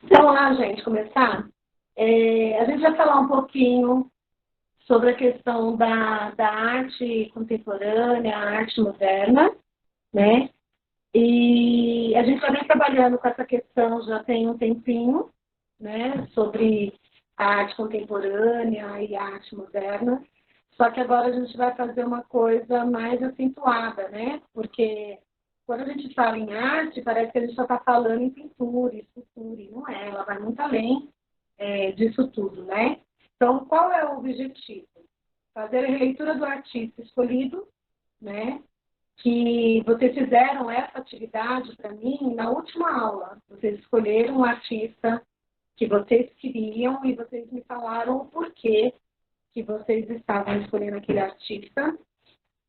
Então, lá, gente, começar. A gente vai falar um pouquinho sobre a questão da arte contemporânea, a arte moderna, né? E a gente já vem trabalhando com essa questão já tem um tempinho, né? Sobre a arte contemporânea e a arte moderna. Só que agora a gente vai fazer uma coisa mais acentuada, né? Porque quando a gente fala em arte, parece que a gente só está falando em pintura, escultura, e não é, ela vai muito além disso tudo, né? Então, qual é o objetivo? Fazer a releitura do artista escolhido, né? Que vocês fizeram essa atividade para mim na última aula. Vocês escolheram um artista que vocês queriam e vocês me falaram o porquê que vocês estavam escolhendo aquele artista,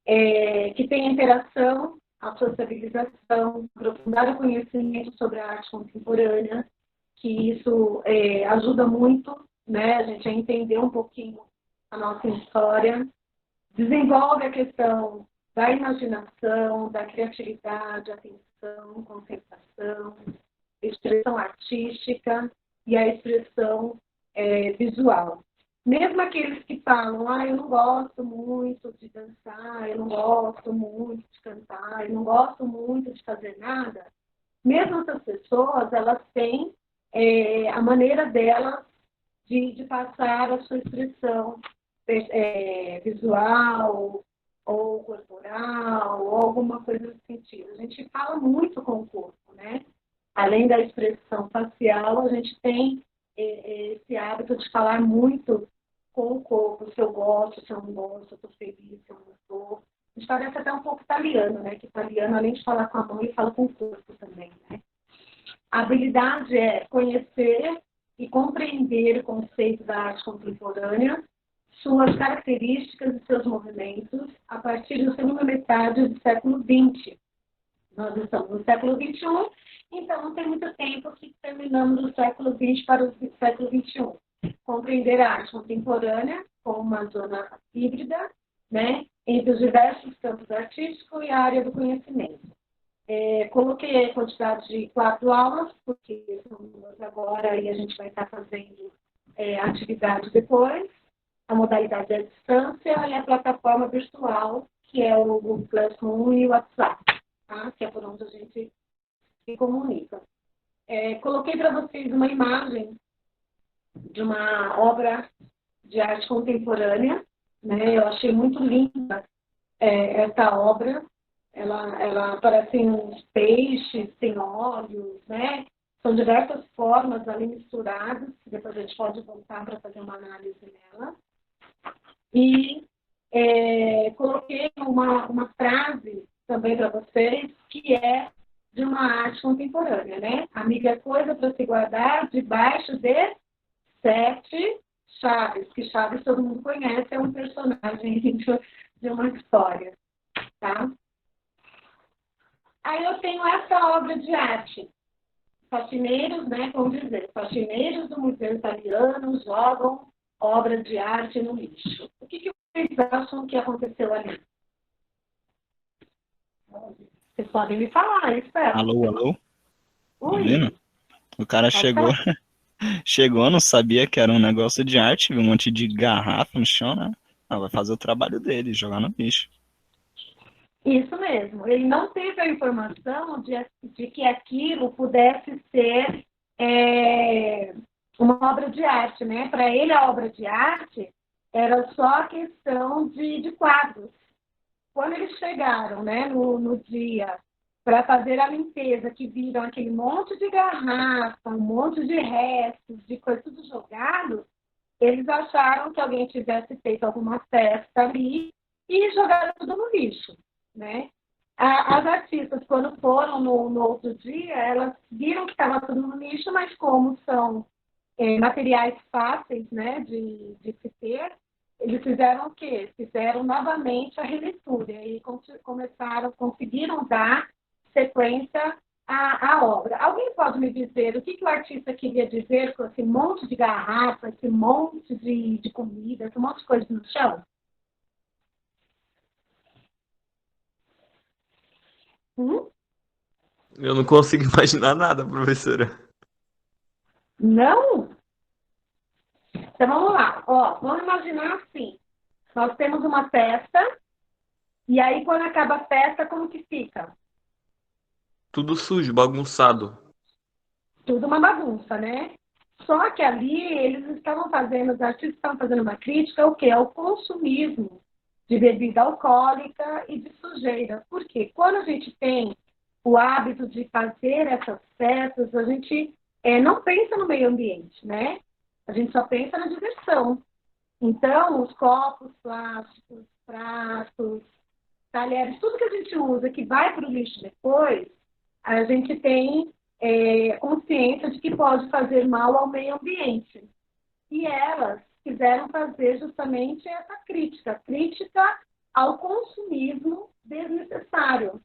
que tem interação, a sociabilização, aprofundar o conhecimento sobre a arte contemporânea, que isso ajuda muito, né, a gente a entender um pouquinho a nossa história, desenvolve a questão da imaginação, da criatividade, atenção, concentração, expressão artística e a expressão visual. Mesmo aqueles que falam, eu não gosto muito de dançar, eu não gosto muito de cantar, eu não gosto muito de fazer nada, mesmo essas pessoas, elas têm a maneira delas de passar a sua expressão visual ou corporal ou alguma coisa nesse sentido. A gente fala muito com o corpo, né? Além da expressão facial, a gente tem esse hábito de falar muito com o corpo, se eu gosto, se eu não gosto, se eu estou feliz, se eu não estou. A gente parece até um pouco italiano, né? Que italiano, além de falar com a mão, ele fala com o corpo também, né? A habilidade é conhecer e compreender o conceito da arte contemporânea, suas características e seus movimentos, a partir da segunda metade do século XX. Nós estamos no século XXI, então não tem muito tempo que terminamos do século XX para o século XXI. Compreender a arte contemporânea como uma zona híbrida, né, entre os diversos campos artísticos e a área do conhecimento. Coloquei a quantidade de 4 aulas, porque são 2 agora e a gente vai estar fazendo atividade depois. A modalidade é a distância e a plataforma virtual, que é o Google Classroom e o WhatsApp, tá? Que é por onde a gente se comunica. Coloquei para vocês uma imagem de uma obra de arte contemporânea, né? Eu achei muito linda essa obra. Ela parece uns peixes, tem olhos, né? São diversas formas ali misturadas, que depois a gente pode voltar para fazer uma análise nela. E coloquei uma frase também para vocês, que é de uma arte contemporânea, né? Amiga é coisa para se guardar debaixo de 7 chaves, que Chaves todo mundo conhece, é um personagem de uma história, tá? Aí eu tenho essa obra de arte. Faxineiros, né, vamos dizer, faxineiros do Museu Italiano jogam obra de arte no lixo. O que vocês acham que aconteceu ali? Vocês podem me falar, eu espero. Alô, alô? Tá vendo? Ui, O cara pode chegou, falar. chegou, não sabia que era um negócio de arte, viu um monte de garrafa no chão, né? Ah, vai fazer o trabalho dele, jogar no lixo. Isso mesmo. Ele não teve a informação de que aquilo pudesse ser uma obra de arte, né? Para ele, a obra de arte era só questão de quadros. Quando eles chegaram, né, no dia para fazer a limpeza, que viram aquele monte de garrafa, um monte de restos, de coisa tudo jogado, eles acharam que alguém tivesse feito alguma festa ali e jogaram tudo no lixo, né? As artistas, quando foram no outro dia, elas viram que estava tudo no lixo, mas como são materiais fáceis, né, de se ter, eles fizeram o quê? Fizeram novamente a releitura e conseguiram dar sequência à obra. Alguém pode me dizer o que o artista queria dizer com esse monte de garrafa, esse monte de comida, esse monte de coisa no chão? Hum? Eu não consigo imaginar nada, professora. Não? Então vamos lá. Ó, vamos imaginar assim. Nós temos uma festa, e aí quando acaba a festa, como que fica? Tudo sujo, bagunçado. Tudo uma bagunça, né? Só que ali eles estavam fazendo, os artistas estavam fazendo uma crítica ao quê? Ao consumismo de bebida alcoólica e de sujeira. Por quê? Quando a gente tem o hábito de fazer essas festas, a gente não pensa no meio ambiente, né? A gente só pensa na diversão. Então, os copos plásticos, pratos, talheres, tudo que a gente usa que vai para o lixo depois, a gente tem consciência de que pode fazer mal ao meio ambiente. E elas quiseram fazer justamente essa crítica, crítica ao consumismo desnecessário.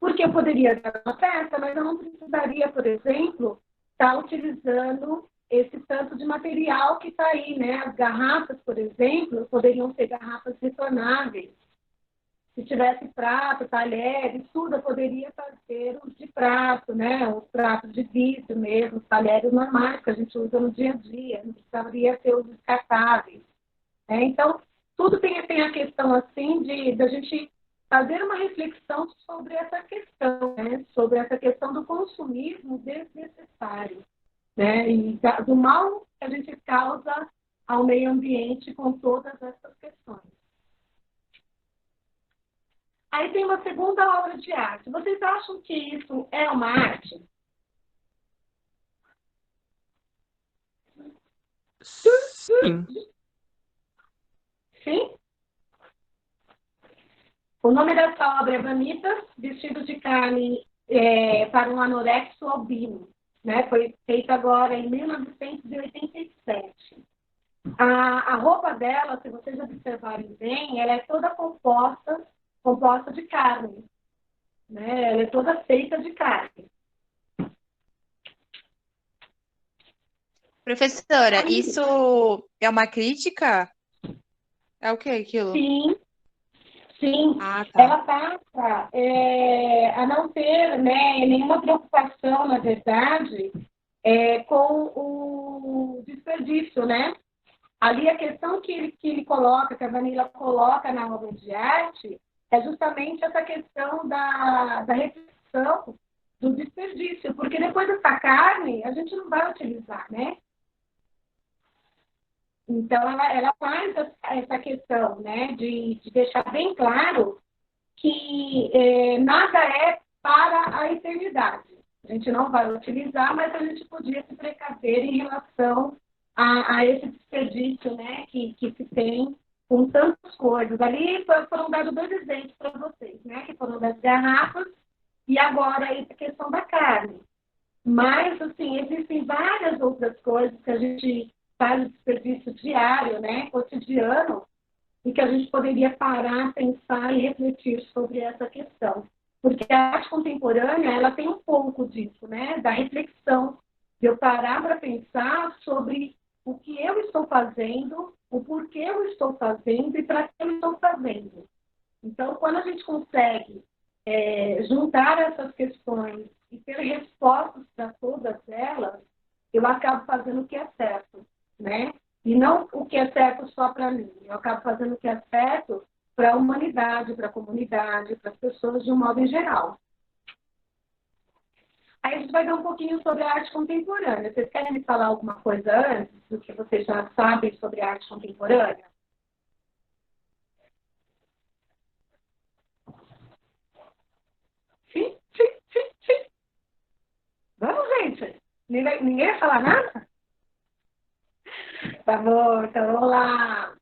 Porque eu poderia dar uma festa, mas eu não precisaria, por exemplo, estar utilizando esse tanto de material que está aí, né? As garrafas, por exemplo, poderiam ser garrafas retornáveis. Se tivesse prato, talheres, tudo, eu poderia fazer os de prato, né? Os pratos de vidro mesmo, os talheres normais que a gente usa no dia a dia, não precisaria ter os descartáveis. Né? Então, tudo tem a questão assim de a gente fazer uma reflexão sobre essa questão, né? Sobre essa questão do consumismo desnecessário, né? E do mal que a gente causa ao meio ambiente com todas essas questões. Aí tem uma segunda obra de arte. Vocês acham que isso é uma arte? Sim. Sim? O nome dessa obra é Vanitas, Vestido de Carne para um Anorexo Albino. Né? Foi feita agora em 1987. A roupa dela, se vocês observarem bem, ela é toda composta de carne. Né? Ela é toda feita de carne. Professora, Aí, isso é uma crítica? É o que aquilo? sim, sim. Ah, tá. Ela passa a não ter, né, nenhuma preocupação, na verdade, com o desperdício, né? Ali a questão que ele coloca, que a Vanilla coloca na obra de arte, é justamente essa questão da reflexão do desperdício, porque depois dessa carne a gente não vai utilizar, né? Então, ela faz essa questão, né, de deixar bem claro que nada é para a eternidade. A gente não vai utilizar, mas a gente podia se precaver em relação a esse desperdício, né, que se tem com tantas coisas. Ali foram dados dois exemplos para vocês, né, que foram das garrafas e agora essa questão da carne. Mas, assim, existem várias outras coisas que a gente faz desperdício diário, né, cotidiano, e que a gente poderia parar, pensar e refletir sobre essa questão. Porque a arte contemporânea, ela tem um pouco disso, né, da reflexão, de eu parar para pensar sobre o que eu estou fazendo, o porquê eu estou fazendo e para que eu estou fazendo. Então, quando a gente consegue juntar essas questões e ter respostas para todas elas, eu acabo fazendo o que é certo, né? E não o que é certo só para mim. Eu acabo fazendo o que é certo para a humanidade, para a comunidade, para as pessoas de um modo em geral. Aí a gente vai ver um pouquinho sobre a arte contemporânea. Vocês querem me falar alguma coisa antes do que vocês já sabem sobre a arte contemporânea? Sim, sim, sim, sim. Vamos, gente. Ninguém vai falar nada? Tá bom, então vamos lá.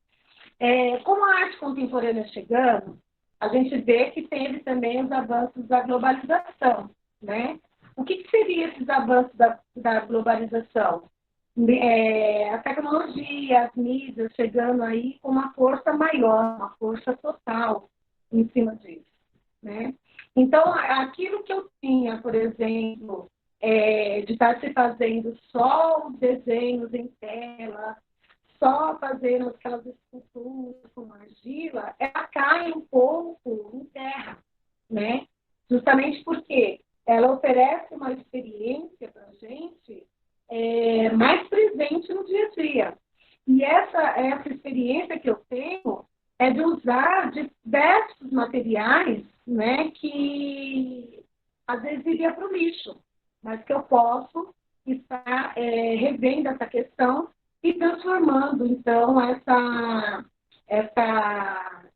Como a arte contemporânea chegando, a gente vê que teve também os avanços da globalização, né? O que seriam esses avanços da globalização? A tecnologia, as mídias chegando aí com uma força maior, uma força total em cima disso, né? Então, aquilo que eu tinha, por exemplo, de estar se fazendo só os desenhos em tela, só fazendo aquelas esculturas com argila, ela cai um pouco em terra, né? Justamente porque ela oferece uma experiência para a gente mais presente no dia a dia. E essa experiência que eu tenho é de usar diversos materiais, né, que às vezes iria para o lixo, mas que eu posso estar revendo essa questão e transformando, então,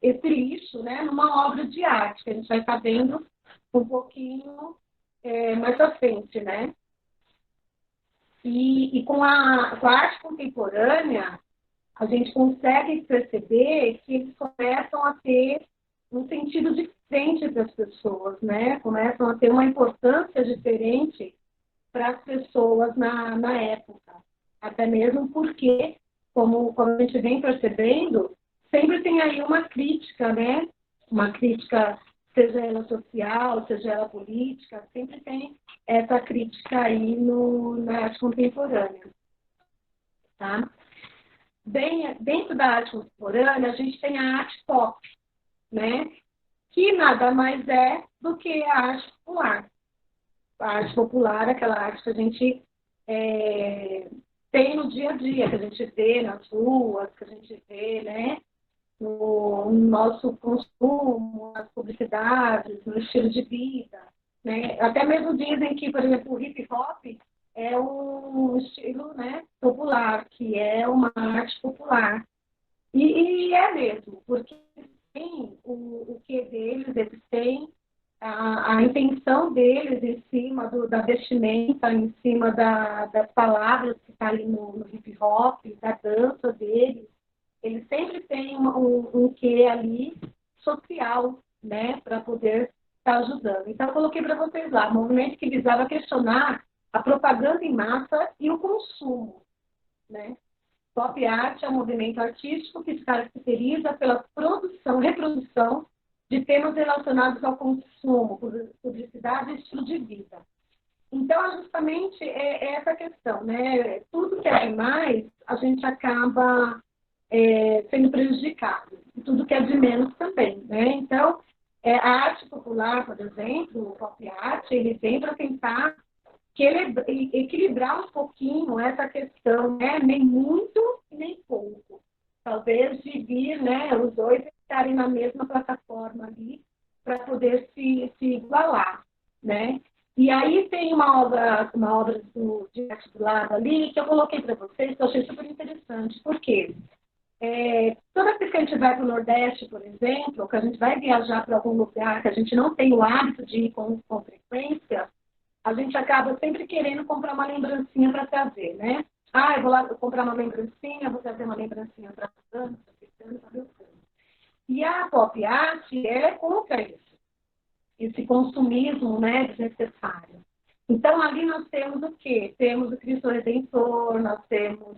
esse lixo, né, numa obra de arte, que a gente vai estar vendo um pouquinho mais à frente, né? E com a arte contemporânea, a gente consegue perceber que eles começam a ter um sentido diferente para as pessoas, né? Começam a ter uma importância diferente para as pessoas na época. Até mesmo porque, como a gente vem percebendo, sempre tem aí uma crítica, né? Uma crítica, seja ela social, seja ela política, sempre tem essa crítica aí na arte contemporânea. Tá? Dentro da arte contemporânea, a gente tem a arte pop, né? Que nada mais é do que a arte popular. A arte popular, aquela arte que a gente tem no dia a dia, que a gente vê nas ruas, que a gente vê, né? No nosso consumo, nas publicidades, no estilo de vida, né? Até mesmo dizem que, por exemplo, o hip hop é um estilo, né, popular, que é uma arte popular. E é mesmo, porque tem o que deles, eles têm a intenção deles em cima da vestimenta, em cima das palavras que está ali no hip hop, da dança deles. Eles sempre têm um quê ali social, né, para poder estar ajudando. Então, eu coloquei para vocês lá, movimento que visava questionar a propaganda em massa e o consumo, né? Pop art é um movimento artístico que se caracteriza pela reprodução de temas relacionados ao consumo, publicidade e estilo de vida. Então, é justamente essa questão, né? Tudo que é demais, a gente acaba sendo prejudicado. E tudo que é de menos também, né? Então, a arte popular, por exemplo, o pop art, ele vem para tentar equilibrar um pouquinho essa questão, né? Nem muito nem pouco. Talvez dividir, né, os dois estarem na mesma plataforma ali para poder se igualar, né? E aí tem uma obra de arte do lado ali que eu coloquei para vocês, que eu achei super interessante. Por quê? Toda vez que a gente vai para o Nordeste, por exemplo, ou que a gente vai viajar para algum lugar que a gente não tem o hábito de ir com frequência, a gente acaba sempre querendo comprar uma lembrancinha para trazer, né? Ah, eu vou lá comprar uma lembrancinha, vou trazer uma lembrancinha para dança, e a pop art é contra isso, esse consumismo, né, desnecessário. Então, ali nós temos o quê? Temos o Cristo Redentor, nós temos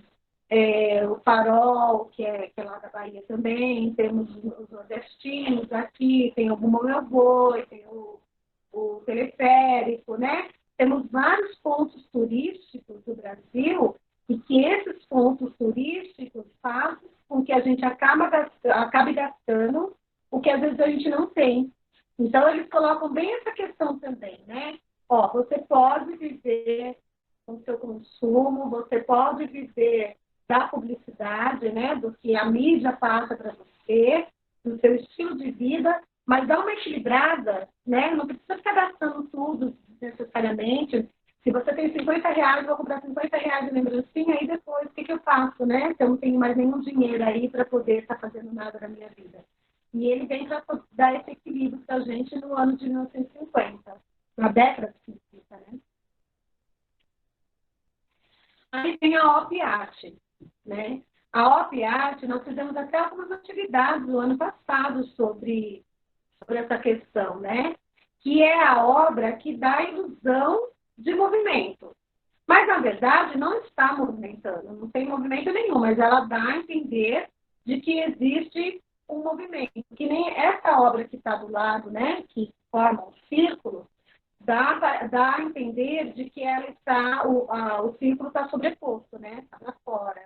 o Farol, que é lá da Bahia também, temos os nordestinos aqui, tem o Bumba Meu Boi, tem o teleférico, né? Temos vários pontos turísticos do Brasil e que esses pontos turísticos fazem com que a gente acabe gastando o que às vezes a gente não tem. Então, eles colocam bem essa questão também, né? Ó, você pode viver com o seu consumo, você pode viver da publicidade, né? Do que a mídia passa para você, do seu estilo de vida, mas dá uma equilibrada, né? Não precisa ficar gastando tudo necessariamente. Se você tem R$50, eu vou comprar R$50 de lembrancinha, e depois, o que eu faço, né? Se eu não tenho mais nenhum dinheiro aí para poder estar fazendo nada na minha vida. E ele vem para dar esse equilíbrio para a gente no ano de 1950, na década de 50, né? Aí tem a Op Art, né? A Op Art, nós fizemos até algumas atividades no ano passado sobre essa questão, né? Que é a obra que dá a ilusão de movimento. Mas, na verdade, não está movimentando, não tem movimento nenhum, mas ela dá a entender de que existe um movimento. Que nem essa obra que está do lado, né? Que forma um círculo, dá a entender de que ela está, o círculo está sobreposto, né? Está para fora.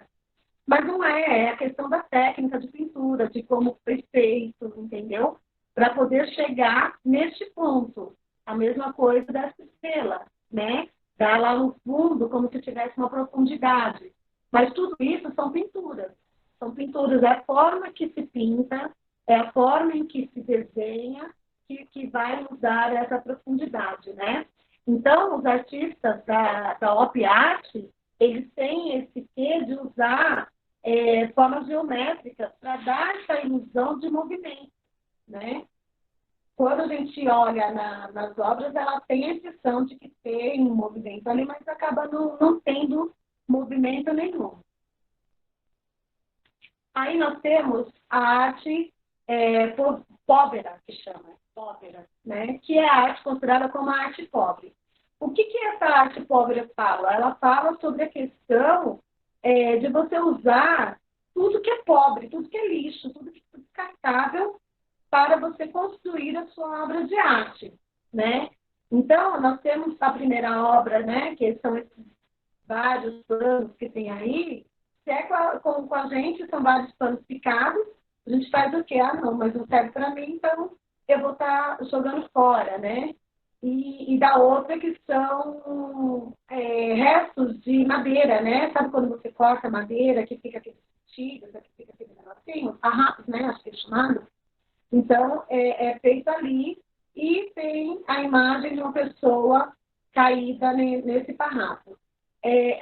Mas não é a questão da técnica de pintura, de como foi feito, entendeu? Para poder chegar neste ponto. A mesma coisa dessa estrela, né? Dá lá no fundo como se tivesse uma profundidade. Mas tudo isso são pinturas. São pinturas, é a forma que se pinta, é a forma em que se desenha que vai nos dar essa profundidade, né? Então, os artistas da Op Art, eles têm esse quê de usar formas geométricas para dar essa ilusão de movimento, né? Quando a gente olha nas obras, ela tem a impressão de que tem um movimento ali, mas acaba não tendo movimento nenhum. Aí nós temos a arte povera, que chama, povera, né? Que é a arte considerada como a arte pobre. O que essa arte pobre fala? Ela fala sobre a questão de você usar tudo que é pobre, tudo que é lixo, tudo que é descartável para você construir a sua obra de arte, né? Então, nós temos a primeira obra, né? Que são esses vários planos que tem aí. Se é com a gente, são vários panos picados, a gente faz o quê? Ah, não, mas não serve para mim, então eu vou estar jogando fora, né? E da outra que são restos de madeira, né? Sabe quando você corta madeira, que fica aqueles tiros, que fica aquele negocinho, farrapos, né? Acho que é chamado. Então, é feito ali e tem a imagem de uma pessoa caída nesse farrapo.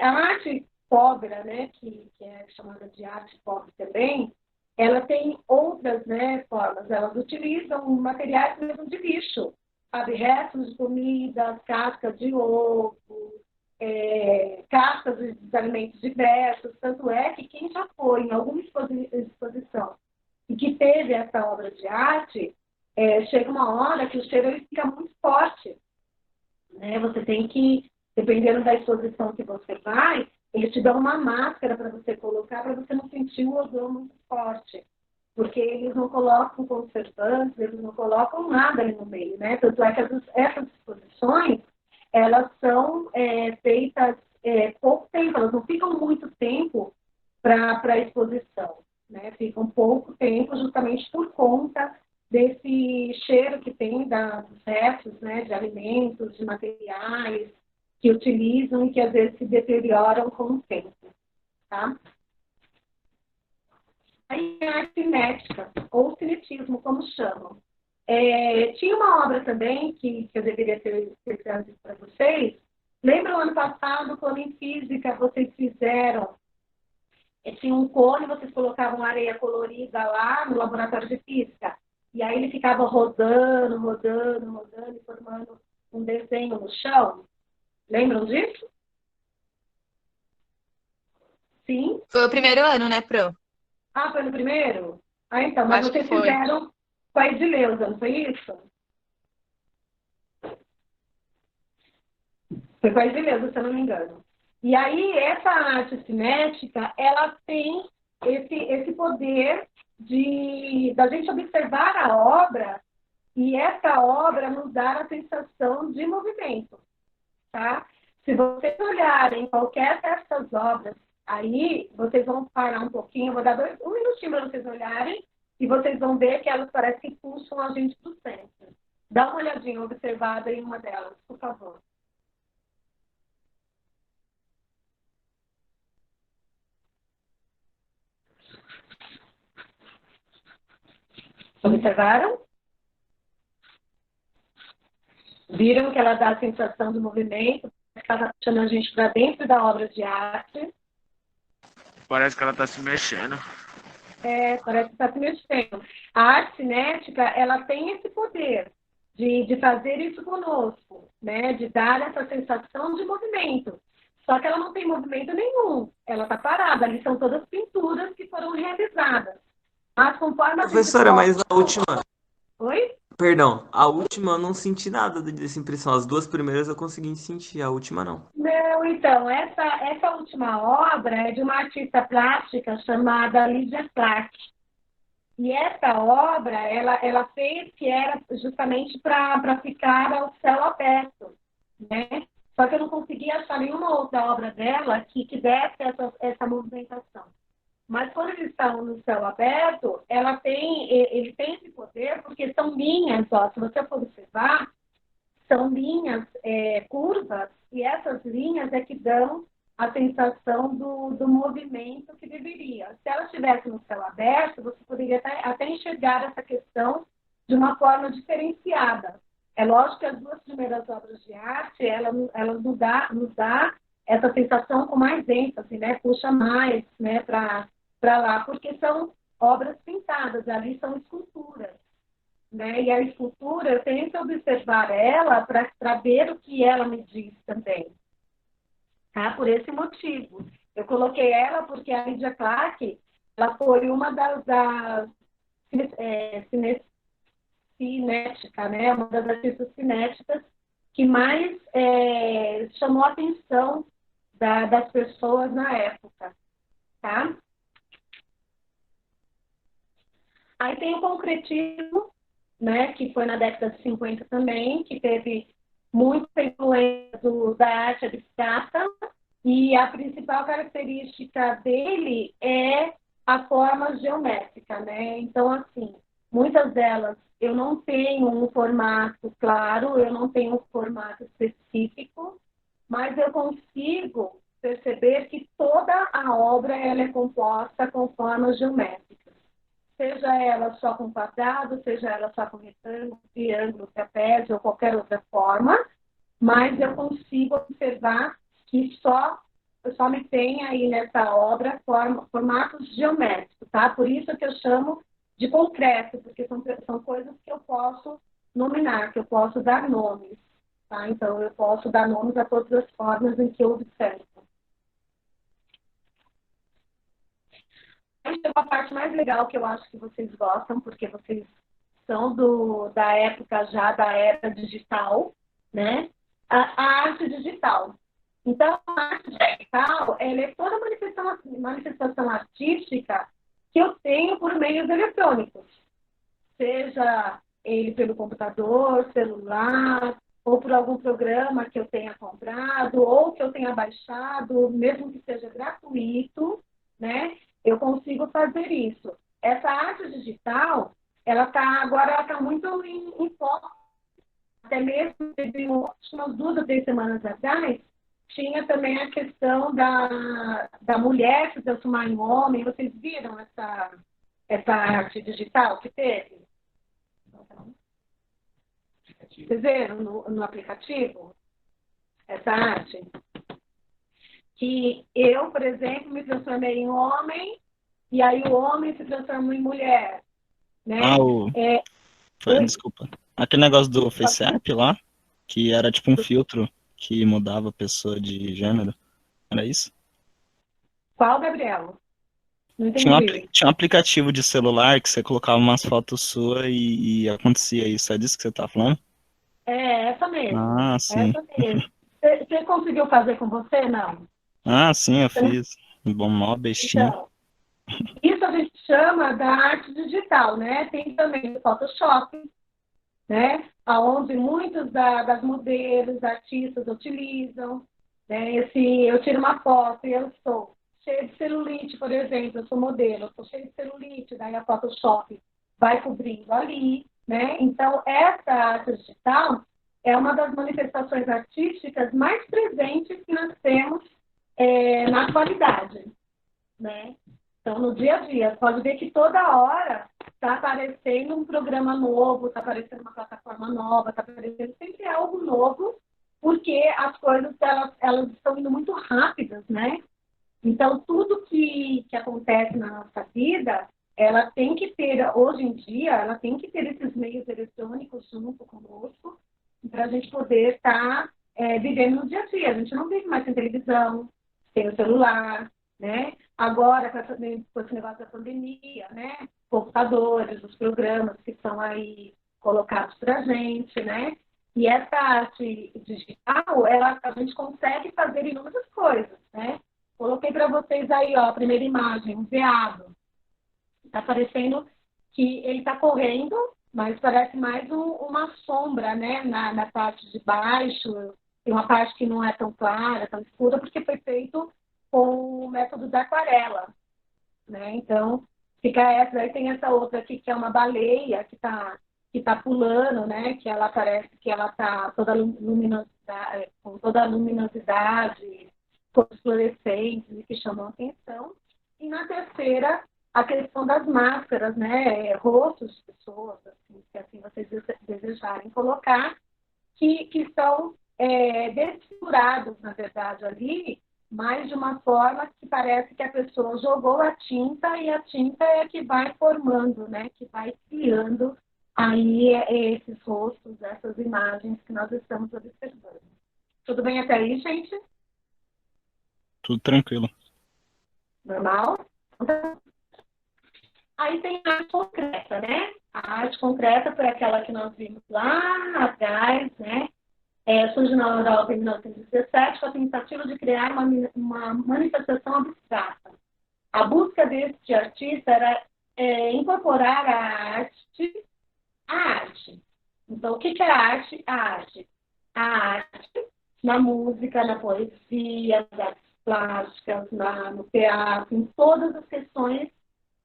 A arte pobre, né, que é chamada de arte pobre também, ela tem outras, né, formas. Elas utilizam materiais mesmo de lixo, sabe? Restos de comida, cascas de ovo, cascas de alimentos diversos. Tanto é que quem já foi em alguma exposição e que teve essa obra de arte, chega uma hora que o cheiro ele fica muito forte, né? Você tem que, dependendo da exposição que você vai, eles te dão uma máscara para você colocar, para você não sentir o odor muito forte, porque eles não colocam conservantes, eles não colocam nada ali no meio, né? Tanto é que essas exposições, elas são feitas pouco tempo, elas não ficam muito tempo para a exposição, né? Ficam pouco tempo justamente por conta desse cheiro que tem dos restos, né, de alimentos, de materiais que utilizam e que às vezes se deterioram com o tempo, tá? Aí a arte cinética, ou cinetismo, como chamam. Tinha uma obra também que eu deveria ter trazido para vocês. Lembra o ano passado, quando em física vocês fizeram tinha um cone, vocês colocavam areia colorida lá no laboratório de física. E aí ele ficava rodando, rodando, rodando e formando um desenho no chão. Lembram disso? Sim? Foi o primeiro ano, né, Pro? Ah, foi no primeiro? Ah, então, mas Acho que vocês foi. fizeram com a Edileuza, não foi isso? Foi com a Edileuza, se eu não me engano. E aí, essa arte cinética, ela tem esse poder da gente observar a obra e essa obra nos dar a sensação de movimento, tá? Se vocês olharem qualquer dessas obras aí, vocês vão parar um pouquinho, eu vou dar um minutinho para vocês olharem e vocês vão ver que elas parecem que puxam a gente para o centro. Dá uma olhadinha observada em uma delas, por favor. Observaram? Viram que ela dá a sensação do movimento, que ela está puxando a gente para dentro da obra de arte. Parece que ela tá se mexendo. Parece que está se mexendo. A arte cinética, ela tem esse poder de fazer isso conosco, né? De dar essa sensação de movimento. Só que ela não tem movimento nenhum. Ela está parada. Ali são todas pinturas que foram realizadas. Mas conforme a gente... Professora, mas a última... Oi? Perdão, a última eu não senti nada dessa impressão. As duas primeiras eu consegui sentir, a última não. Não, então, essa última obra é de uma artista plástica chamada Lydia Clark. E essa obra, ela fez que era justamente para ficar ao céu aberto, né? Só que eu não conseguia achar nenhuma outra obra dela que desse essa movimentação. Mas quando eles estão no céu aberto, ele tem esse poder, porque são linhas, ó, se você for observar, são linhas curvas, e essas linhas é que dão a sensação do movimento que deveria. Se ela estivesse no céu aberto, você poderia até enxergar essa questão de uma forma diferenciada. É lógico que as duas primeiras obras de arte, elas nos dá essa sensação com mais ênfase, né? Puxa mais, né, para lá, porque são obras pintadas, ali são esculturas, né? E a escultura, eu tenho que observar ela para ver o que ela me diz também, tá? Por esse motivo. Eu coloquei ela porque a Lydia Clark, ela foi uma das cinética, né? Uma das artistas cinéticas que mais chamou a atenção das pessoas na época, tá? Aí tem o concretismo, né? Que foi na década de 50 também, que teve muita influência da arte abstrata, e a principal característica dele é a forma geométrica, né? Então, assim, muitas delas eu não tenho um formato claro, eu não tenho um formato específico, mas eu consigo perceber que toda a obra ela é composta com formas geométricas. Seja ela só com quadrado, seja ela só com retângulo, triângulo, trapézio ou qualquer outra forma, mas eu consigo observar que só me tem aí nessa obra formatos geométricos, tá? Por isso que eu chamo de concreto, porque são coisas que eu posso nominar, que eu posso dar nomes, tá? Então, eu posso dar nomes a todas as formas em que eu observo. Aí chegou a parte mais legal que eu acho que vocês gostam, porque vocês são da época já da era digital, né? A arte digital. Então, a arte digital, ela é toda manifestação artística que eu tenho por meios eletrônicos. Seja ele pelo computador, celular, ou por algum programa que eu tenha comprado, ou que eu tenha baixado, mesmo que seja gratuito, né? Eu consigo fazer isso. Essa arte digital, agora ela está muito em foco. Até mesmo, teve umas 2 ou 3 semanas atrás, tinha também a questão da mulher se transformar em homem. Vocês viram essa arte digital que teve? Vocês viram no aplicativo essa arte? Que eu, por exemplo, me transformei em homem e aí o homem se transformou em mulher, né? Desculpa. Aquele negócio do FaceApp lá, que era tipo um filtro que mudava a pessoa de gênero. Era isso? Qual, Gabriel? Não Tinha entendi. tinha um aplicativo de celular que você colocava umas fotos suas e acontecia isso. É disso que você tá falando? É essa mesmo. Ah, sim. Essa mesmo. Você conseguiu fazer com você, não? Ah, sim, eu fiz. Bom, mó bestinha. Então, isso a gente chama da arte digital, né? Tem também o Photoshop, né? Onde muitos das modelos, artistas utilizam, né? Eu tiro uma foto e eu estou cheia de celulite, por exemplo, eu sou modelo, eu estou cheia de celulite, daí a Photoshop vai cobrindo ali, né? Então, essa arte digital é uma das manifestações artísticas mais presentes que nós temos na atualidade, né? Então, no dia a dia, pode ver que toda hora está aparecendo um programa novo, está aparecendo uma plataforma nova, está aparecendo sempre algo novo, porque as coisas elas estão indo muito rápidas, né? Então, tudo que acontece na nossa vida, ela tem que ter, hoje em dia, ela tem que ter esses meios eletrônicos junto conosco, para a gente poder estar vivendo no dia a dia. A gente não vive mais sem televisão, sem o celular, né? Agora, com esse negócio da pandemia, né? Computadores, os programas que são aí colocados para a gente, né? E essa arte digital, a gente consegue fazer inúmeras coisas, né? Coloquei para vocês aí, ó, a primeira imagem, um veado. Está parecendo que ele está correndo, mas parece mais uma sombra, né? Na parte de baixo, tem uma parte que não é tão clara, tão escura, porque foi feito com o método da aquarela, né? Então, fica essa, aí tem essa outra aqui que é uma baleia que que está pulando, né? Que ela parece que ela está toda luminosidade, com toda a luminosidade, cores fluorescentes e que chamam a atenção. E na terceira, a questão das máscaras, né? Rostos de pessoas, assim, se assim vocês desejarem colocar, que são desfigurados, na verdade, ali, mas de uma forma que parece que a pessoa jogou a tinta e a tinta é que vai formando, né? Que vai criando aí esses rostos, essas imagens que nós estamos observando. Tudo bem até aí, gente? Tudo tranquilo. Normal? Aí tem a arte concreta, né? A arte concreta foi aquela que nós vimos lá atrás, né? Surge na Europa em 1917 com a tentativa de criar uma manifestação abstrata. A busca deste artista era incorporar a arte. Então, o que é a arte? A arte na música, na poesia, nas artes plásticas, no teatro, em todas as questões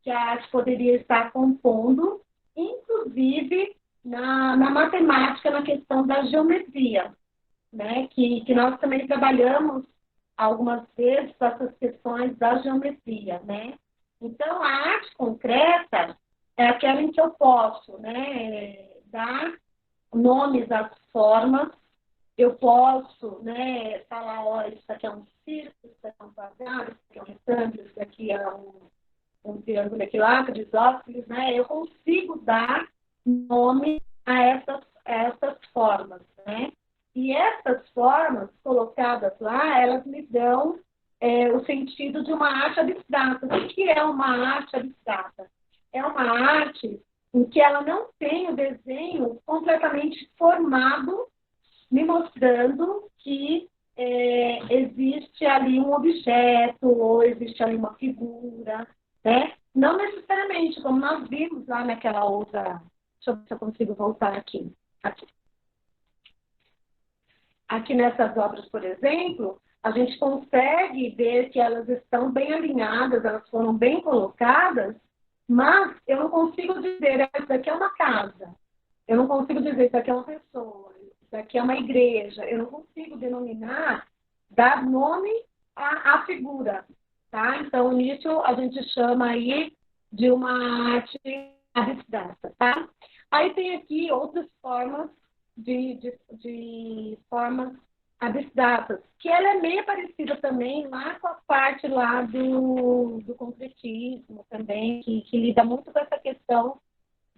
que a arte poderia estar compondo, inclusive na matemática, na questão da geometria, né? Que nós também trabalhamos algumas vezes com essas questões da geometria, né? Então, a arte concreta é aquela em que eu posso, né, dar nomes às formas, eu posso, né, falar, olha, isso aqui é um círculo, isso aqui é um quadrado, isso aqui é um retângulo, isso aqui é um triângulo equilátero, isósceles, né? Eu consigo dar nome a essas formas, né? E essas formas colocadas lá, elas me dão o sentido de uma arte abstrata. O que é uma arte abstrata? É uma arte em que ela não tem o desenho completamente formado, me mostrando que existe ali um objeto ou existe ali uma figura, né? Não necessariamente, como nós vimos lá naquela outra... Deixa eu ver se eu consigo voltar aqui. Aqui nessas obras, por exemplo, a gente consegue ver que elas estão bem alinhadas, elas foram bem colocadas, mas eu não consigo dizer, isso daqui é uma casa. Eu não consigo dizer, isso aqui é uma pessoa. Isso aqui é uma igreja. Eu não consigo denominar, dar nome à figura. Tá? Então, nisso a gente chama aí de uma arte abstrata. Tá? Aí tem aqui outras formas de formas abstratas, que ela é meio parecida também lá com a parte lá do concretismo também, que lida muito com essa questão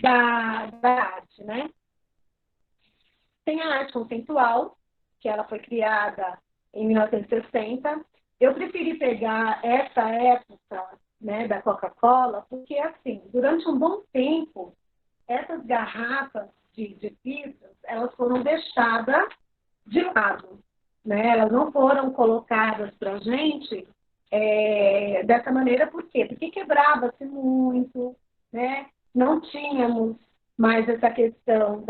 da arte, né? Tem a arte conceitual, que ela foi criada em 1960. Eu preferi pegar essa época, né, da Coca-Cola, porque, assim, durante um bom tempo, essas garrafas de vidro, elas foram deixadas de lado, né? Elas não foram colocadas para a gente dessa maneira, por quê? Porque quebrava-se muito, né? Não tínhamos mais essa questão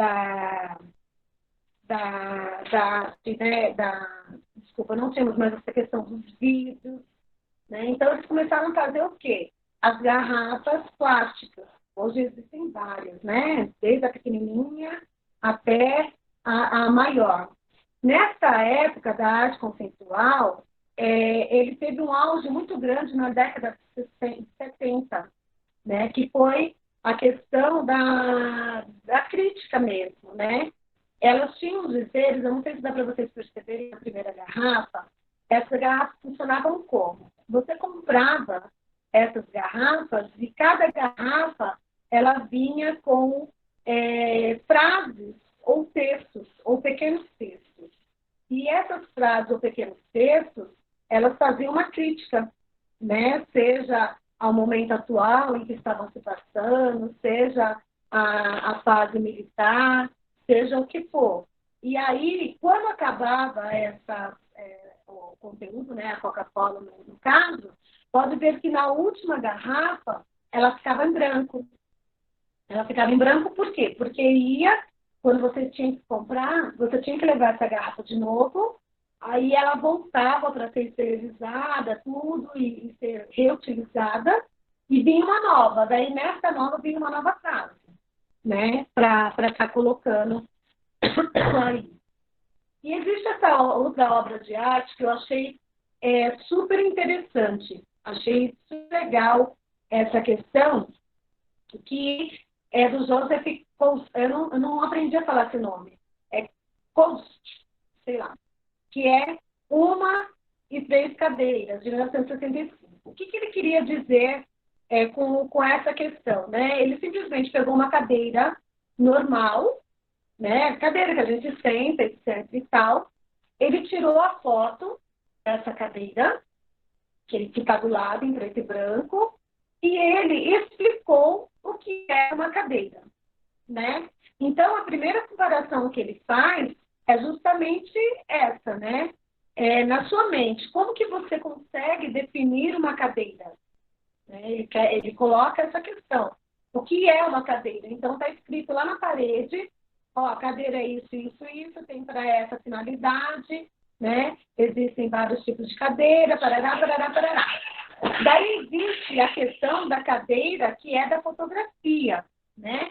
desculpa, não tínhamos mais essa questão dos vidros, né? Então, eles começaram a fazer o quê? As garrafas plásticas. Hoje existem várias, né? Desde a pequenininha até a maior. Nessa época da arte conceitual, ele teve um auge muito grande na década de 70, né? Que foi a questão da crítica mesmo, né? Elas tinham os dizeres, eu não sei se dá para vocês perceberem na primeira garrafa, essas garrafas funcionavam como? Você comprava essas garrafas e cada garrafa ela vinha com frases ou textos, ou pequenos textos. E essas frases ou pequenos textos, elas faziam uma crítica, né? Seja ao momento atual em que estavam se passando, seja a fase militar, seja o que for. E quando acabava o conteúdo, né, a Coca-Cola no caso, pode ver que na última garrafa ela ficava em branco. Ela ficava em branco por quê? Porque quando você tinha que comprar, você tinha que levar essa garrafa de novo, aí ela voltava para ser esterilizada, tudo, e ser reutilizada, e vinha uma nova. Daí nessa nova vinha uma nova frase. né, para estar colocando aí. E existe essa outra obra de arte que eu achei super interessante, achei super legal essa questão, que é do Joseph eu não aprendi a falar esse nome, é Kost, sei lá, que é Uma e Três Cadeiras, de 1965. O que ele queria dizer com essa questão, né? Ele simplesmente pegou uma cadeira normal, né? Cadeira que a gente senta, etc e tal. Ele tirou a foto dessa cadeira, que ele fica do lado em preto e branco, e ele explicou o que é uma cadeira, né? Então, a primeira comparação que ele faz é justamente essa, né? Na sua mente, como que você consegue definir uma cadeira? Né? Ele coloca essa questão. O que é uma cadeira? Então, está escrito lá na parede, ó, a cadeira é isso, isso, isso, tem para essa finalidade, né? Existem vários tipos de cadeira, parará, parará, parará. Daí existe a questão da cadeira, que é da fotografia, né?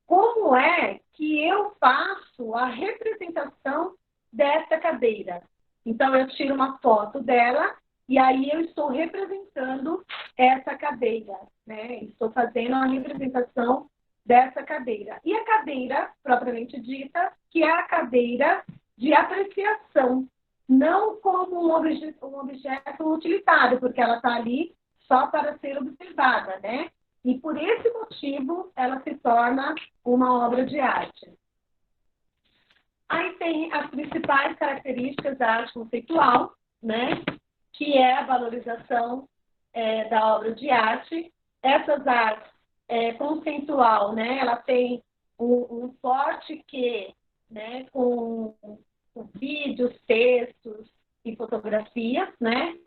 Como é que eu faço a representação dessa cadeira? Então, eu tiro uma foto dela e aí eu estou representando essa cadeira, né? Estou fazendo a representação dessa cadeira. E a cadeira, propriamente dita, que é a cadeira de apreciação, não como um objeto utilitário, porque ela está ali só para ser observada, né? E por esse motivo ela se torna uma obra de arte. Aí tem as principais características da arte conceitual, né? Que é a valorização da obra de arte. Essas artes conceitual, né? Ela tem um forte quê, né? Com vídeos, textos e fotografias, né?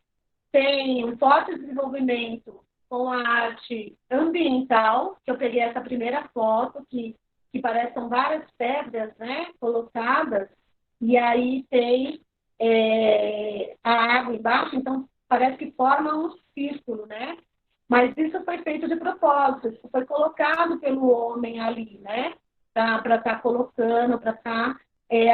Tem um forte desenvolvimento com a arte ambiental, que eu peguei essa primeira foto, que parece são várias pedras, né, colocadas, e aí tem a água embaixo, então parece que forma um círculo, né? Mas isso foi feito de propósito, isso foi colocado pelo homem ali, né? Para estar colocando, para estar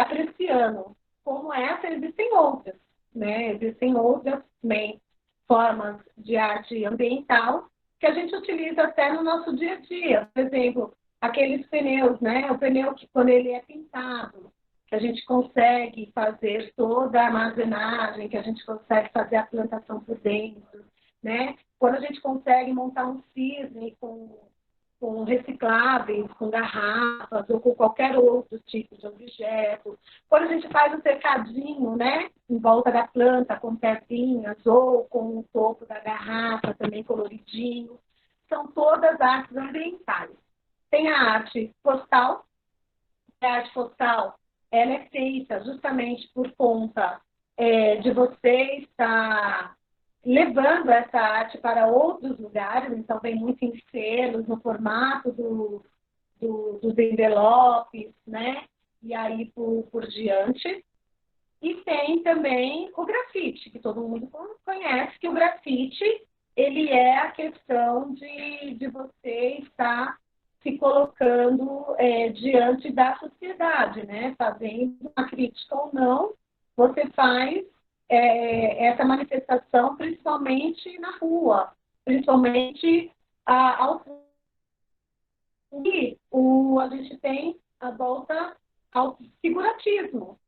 apreciando. Como essa, existem outras, né? Existem outras também formas de arte ambiental que a gente utiliza até no nosso dia a dia. Por exemplo, aqueles pneus, né? O pneu que quando ele é pintado, que a gente consegue fazer toda a armazenagem, que a gente consegue fazer a plantação por dentro, né? Quando a gente consegue montar um cisne com recicláveis, com garrafas ou com qualquer outro tipo de objeto. Quando a gente faz um cercadinho, né, em volta da planta com pedrinhas ou com o topo da garrafa também coloridinho, são todas artes ambientais. Tem a arte postal. A arte postal ela é feita justamente por conta de você estar levando essa arte para outros lugares, então vem muito em selos, no formato dos envelopes, né? E aí por diante. E tem também o grafite, que todo mundo conhece, que o grafite ele é a questão de você estar se colocando diante da sociedade, né? Fazendo uma crítica ou não, você faz essa manifestação principalmente na rua, principalmente ao e a gente tem a volta ao figuratismo.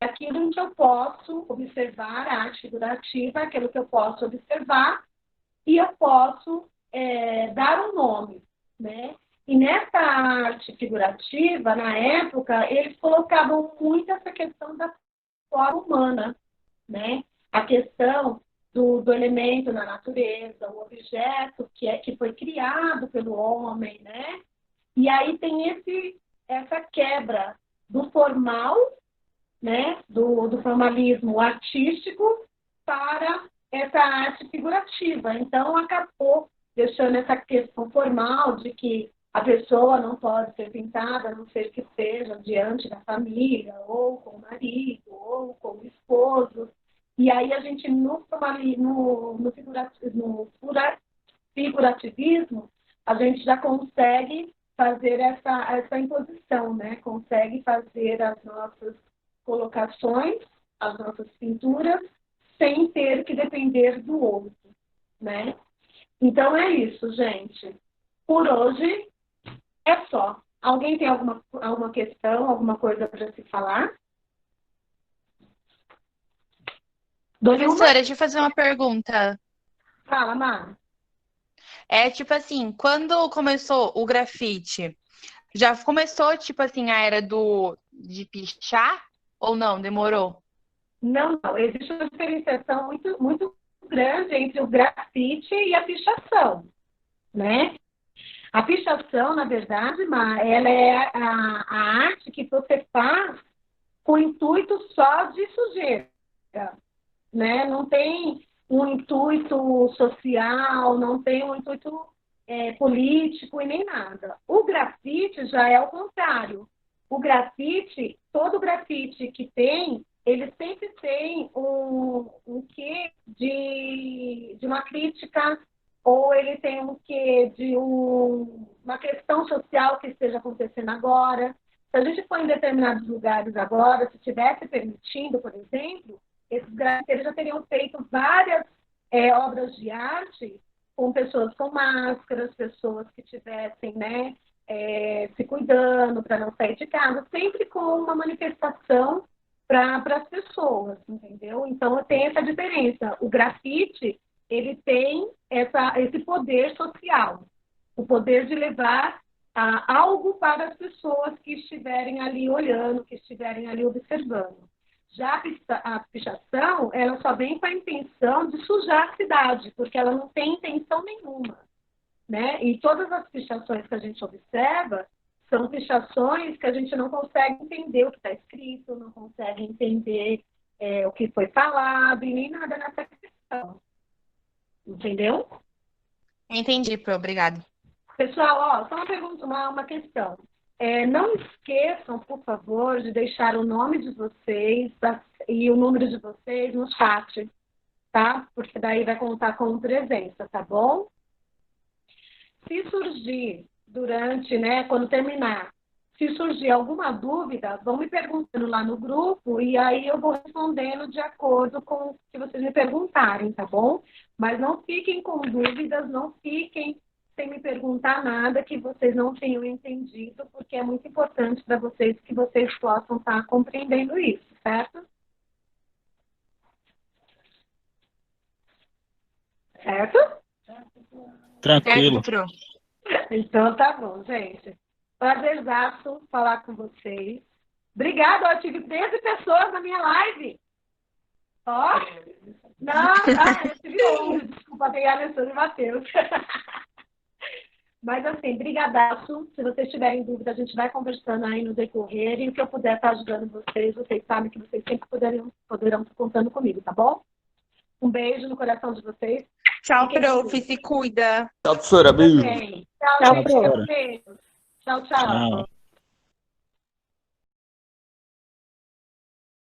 Aquilo em que eu posso observar, a arte figurativa, aquilo que eu posso observar e eu posso dar um nome, né? E nessa arte figurativa, na época, eles colocavam muito essa questão da forma humana, né? A questão do elemento na natureza, o objeto que foi criado pelo homem, né? E aí tem essa quebra do formal, né? Do formalismo artístico para essa arte figurativa. Então, acabou deixando essa questão formal de que a pessoa não pode ser pintada, a não ser que seja diante da família, ou com o marido, ou com o esposo. E aí a gente, no figurativismo, a gente já consegue fazer essa imposição, né? Consegue fazer as nossas colocações, as nossas pinturas, sem ter que depender do outro, né? Então é isso, gente. Por hoje é só. Alguém tem alguma questão, alguma coisa para se falar? Professora, deixa eu fazer uma pergunta. Fala, Mar. É tipo assim, quando começou o grafite, já começou, tipo assim, a era de pichar? Ou não? Demorou? Não, existe uma diferenciação muito, muito grande entre o grafite e a pichação, né? A pichação, na verdade, Mar, ela é a arte que você faz com o intuito só de sujeira, né? Não tem um intuito social, não tem um intuito político e nem nada. O grafite já é o contrário. O grafite, todo grafite que tem, ele sempre tem um quê de uma crítica, ou ele tem um quê de uma questão social que esteja acontecendo agora. Se a gente for em determinados lugares agora, se estivesse permitindo, por exemplo, esses grafiteiros já teriam feito várias obras de arte com pessoas com máscaras, pessoas que estivessem, né, se cuidando para não sair de casa, sempre com uma manifestação para as pessoas, entendeu? Então, tem essa diferença. O grafite, ele tem esse poder social, o poder de levar algo para as pessoas que estiverem ali olhando, que estiverem ali observando. Já a pichação, ela só vem com a intenção de sujar a cidade, porque ela não tem intenção nenhuma, né? E todas as pichações que a gente observa são pichações que a gente não consegue entender o que está escrito, não consegue entender o que foi falado e nem nada nessa questão. Entendeu? Entendi, Pro, obrigada. Pessoal, ó, só uma pergunta, uma questão. Não esqueçam, por favor, de deixar o nome de vocês e o número de vocês no chat, tá? Porque daí vai contar como presença, tá bom? Se surgir durante, né, quando terminar, se surgir alguma dúvida, vão me perguntando lá no grupo e aí eu vou respondendo de acordo com o que vocês me perguntarem, tá bom? Mas não fiquem com dúvidas, não fiquem sem me perguntar nada que vocês não tenham entendido, porque é muito importante para vocês que vocês possam estar compreendendo isso, certo? Certo? Tranquilo. Pro. Então tá bom, gente. Prazerzaço falar com vocês. Obrigada, eu tive 13 pessoas na minha live. Ó. Não, eu tive 11, desculpa, tem a Alessandra e Matheus. Mas assim, brigadaço. Se vocês tiverem dúvida, a gente vai conversando aí no decorrer. E o que eu puder estar ajudando vocês sabem que vocês sempre poderão estar contando comigo, tá bom? Um beijo no coração de vocês. Tchau, Prof, se cuida. Tchau, professora. Beijo. Tchau, Tchau, gente. professora. Beijo. Tchau, tchau. Tchau.